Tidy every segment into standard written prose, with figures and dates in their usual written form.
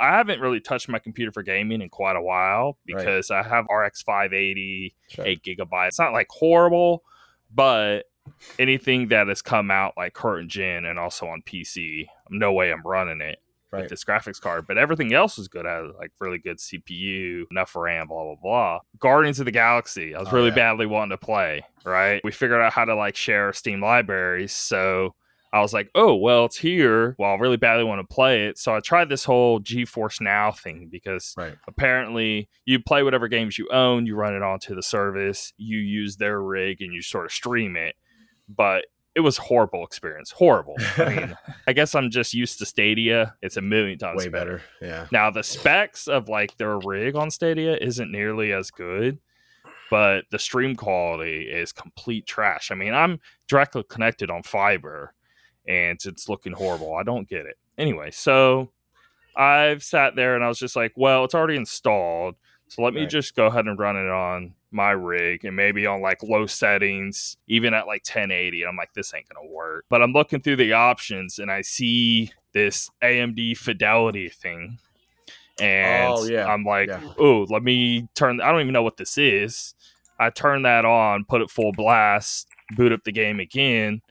I haven't really touched my computer for gaming in quite a while because I have RX 580, 8 gigabytes. It's not like horrible, but anything that has come out like current gen and also on PC, no way I'm running it with this graphics card. But everything else was good. I had like really good CPU, enough RAM, blah, blah, blah. Guardians of the Galaxy, I was really badly wanting to play, right? We figured out how to like share Steam libraries. So I was like, oh, well, it's here. Well, I really badly want to play it. So I tried this whole GeForce Now thing because apparently you play whatever games you own, you run it onto the service, you use their rig, and you sort of stream it. But it was a horrible experience. Horrible. I mean, I guess I'm just used to Stadia. It's a million times way better. Yeah. Now, the specs of like their rig on Stadia isn't nearly as good, but the stream quality is complete trash. I mean, I'm directly connected on fiber, and it's looking horrible. I don't get it. Anyway, so I've sat there and I was just like, well, it's already installed. So let me just go ahead and run it on my rig and maybe on like low settings, even at like 1080. I'm like, this ain't going to work. But I'm looking through the options and I see this AMD Fidelity thing. And I'm like, oh, let me turn. I don't even know what this is. I turn that on, put it full blast, boot up the game again.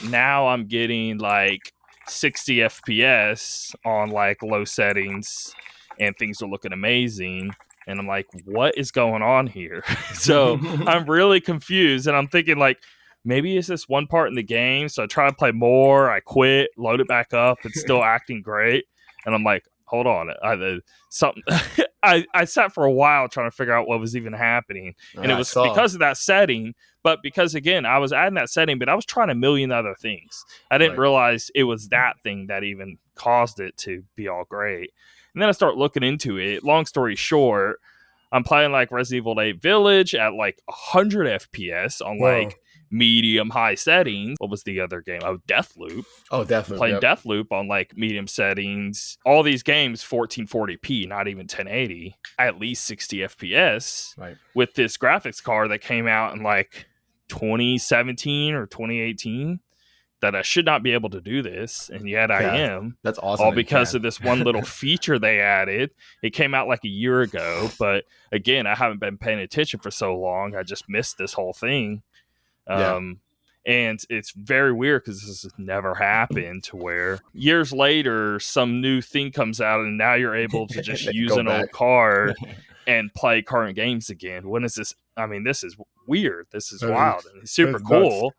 Now I'm getting like 60 FPS on like low settings and things are looking amazing. And I'm like, what is going on here? So I'm really confused. And I'm thinking like, maybe it's this one part in the game. So I try to play more. I quit, load it back up. It's still acting great. And I'm like, hold on. I sat for a while trying to figure out what was even happening. And it was because of that setting. But because, again, I was adding that setting, but I was trying a million other things. I didn't realize it was that thing that even caused it to be all great. And then I start looking into it. Long story short, I'm playing like Resident Evil 8 Village at like 100 FPS on like medium high settings. What was the other game? Oh, Deathloop. Oh, Deathloop. Playing Deathloop on like medium settings. All these games 1440p, not even 1080, at least 60 FPS with this graphics card that came out in like 2017 or 2018. That I should not be able to do this, and yet I am. That's awesome. All because of this one little feature they added. It came out like a year ago, but again, I haven't been paying attention for so long. I just missed this whole thing. And it's very weird because this has never happened to where years later, some new thing comes out, and now you're able to just use an old card and play current games again. When is this? I mean, this is weird. This is wild. And it's super cool. Nuts.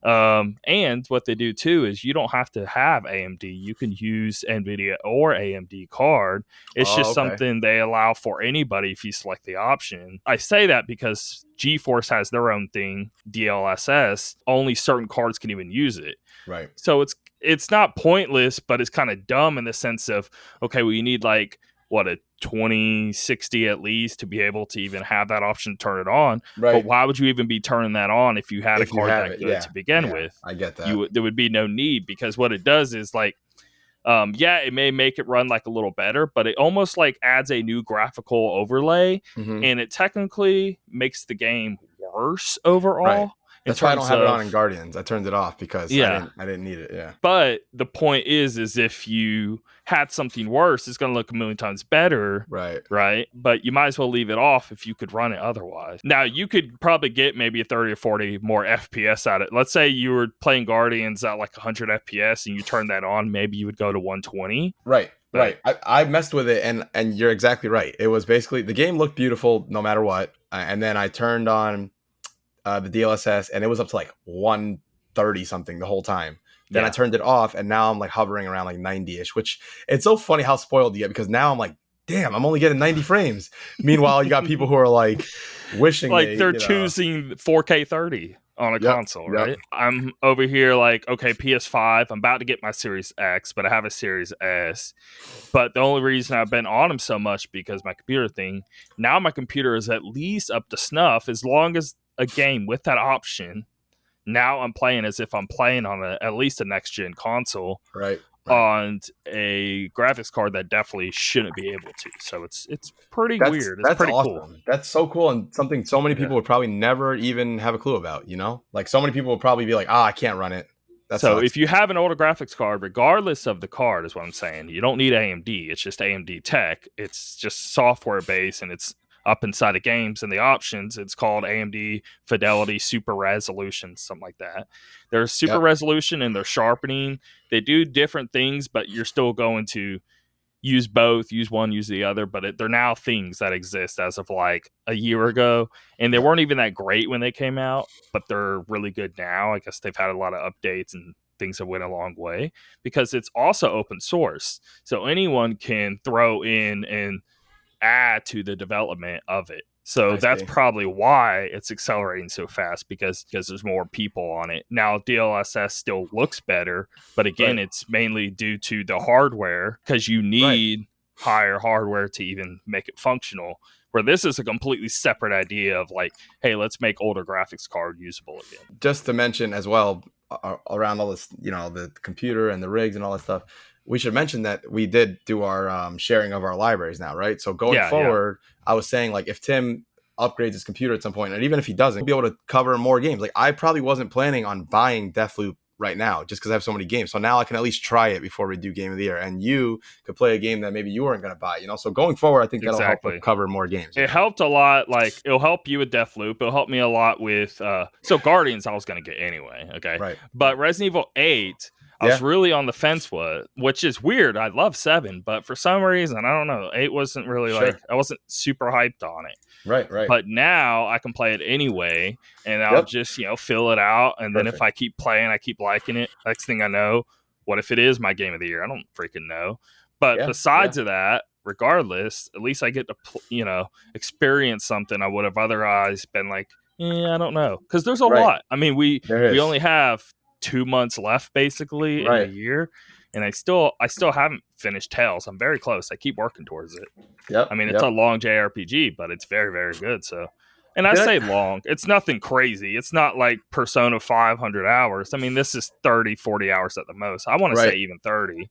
And what they do too is you don't have to have AMD. You can use NVIDIA or AMD card. It's just something they allow for anybody if you select the option. I say that because GeForce has their own thing, DLSS. Only certain cards can even use it. Right. So it's not pointless, but it's kind of dumb in the sense of, okay, well, you need like a 2060 at least to be able to even have that option to turn it on. But why would you even be turning that on if you had a card that good to begin with? I get that. There would be no need, because what it does is like, it may make it run like a little better, but it almost like adds a new graphical overlay, and it technically makes the game worse overall. That's why I don't have it on in Guardians. I turned it off because I didn't need it. Yeah. But the point is if you had something worse, it's going to look a million times better. Right. But you might as well leave it off if you could run it otherwise. Now, you could probably get maybe a 30 or 40 more FPS out of it. Let's say you were playing Guardians at like 100 FPS and you turn that on, maybe you would go to 120. Right. I messed with it, and you're exactly right. It was basically, the game looked beautiful no matter what. And then I turned on the DLSS, and it was up to like 130 something the whole time. Then I turned it off, and now I'm like hovering around like 90-ish, which it's so funny how spoiled you get, because now I'm like, damn, I'm only getting 90 frames. Meanwhile, you got people who are like wishing like they're choosing 4K 30 on a console, right? I'm over here like, okay, PS5, I'm about to get my Series X, but I have a Series S. But the only reason I've been on them so much because my computer thing. Now my computer is at least up to snuff, as long as a game with that option. Now I'm playing as if I'm playing on at least a next gen console, on a graphics card that definitely shouldn't be able to. So it's pretty weird. It's pretty awesome. Cool. That's so cool, and something so many people would probably never even have a clue about. You know, like so many people would probably be like, I can't run it. That So sucks. if you have an older graphics card, regardless of the card, is what I'm saying, you don't need AMD. It's just AMD tech. It's just software based, and it's up inside the games and the options. It's called AMD Fidelity Super Resolution, something like that. There's super Yep. resolution and they're sharpening. They do different things, but you're still going to use both, use one, use the other, but they're now things that exist as of like a year ago, and they Yep. weren't even that great when they came out, but they're really good now. I guess they've had a lot of updates and things have went a long way because it's also open source, so anyone can throw in and add to the development of it. So I that's see. probably why it's accelerating so fast because there's more people on it. Now DLSS still looks better, but again, Right. it's mainly due to the hardware because you Right. need higher hardware to even make it functional. Where this is a completely separate idea of like, hey, let's make older graphics card usable again. Just to mention as well, around all this, the computer and the rigs and all that stuff, we should mention that we did do our sharing of our libraries now, right? So going Yeah, yeah, forward, I was saying like if Tim upgrades his computer at some point, and even if he doesn't, he'll be able to cover more games. Like I probably wasn't planning on buying Deathloop right now just because I have so many games. So now I can at least try it before we do Game of the Year, and you could play a game that maybe you weren't going to buy. So going forward, I think that'll help exactly. cover more games. It helped a lot. Like it'll help you with Deathloop. It'll help me a lot with so Guardians I was gonna get anyway. Okay. Right. But Resident Evil 8, I was Yeah. really on the fence with, which is weird. I love 7, but for some reason, I don't know. 8 wasn't really like Sure. I wasn't super hyped on it. Right. Right. But now I can play it anyway, and I'll Yep. just fill it out, and then if Perfect. I keep playing, I keep liking it. Next thing I know, what if it is my game of the year? I don't freaking know. But Yeah. Yeah. besides of that, regardless, at least I get to experience something I would have otherwise been like, I don't know, because there's a Right. lot. I mean, we There we is. only have 2 months left basically in the Right. year, and I still haven't finished Tales. I'm very close. I keep working towards it. I Yep. mean, it's a Yep. long JRPG, but it's very, very good. So, and I Did say I? long, it's nothing crazy. It's not like Persona 500 hours. I mean, this is 30, 40 hours at the most. I want to say Right. even 30.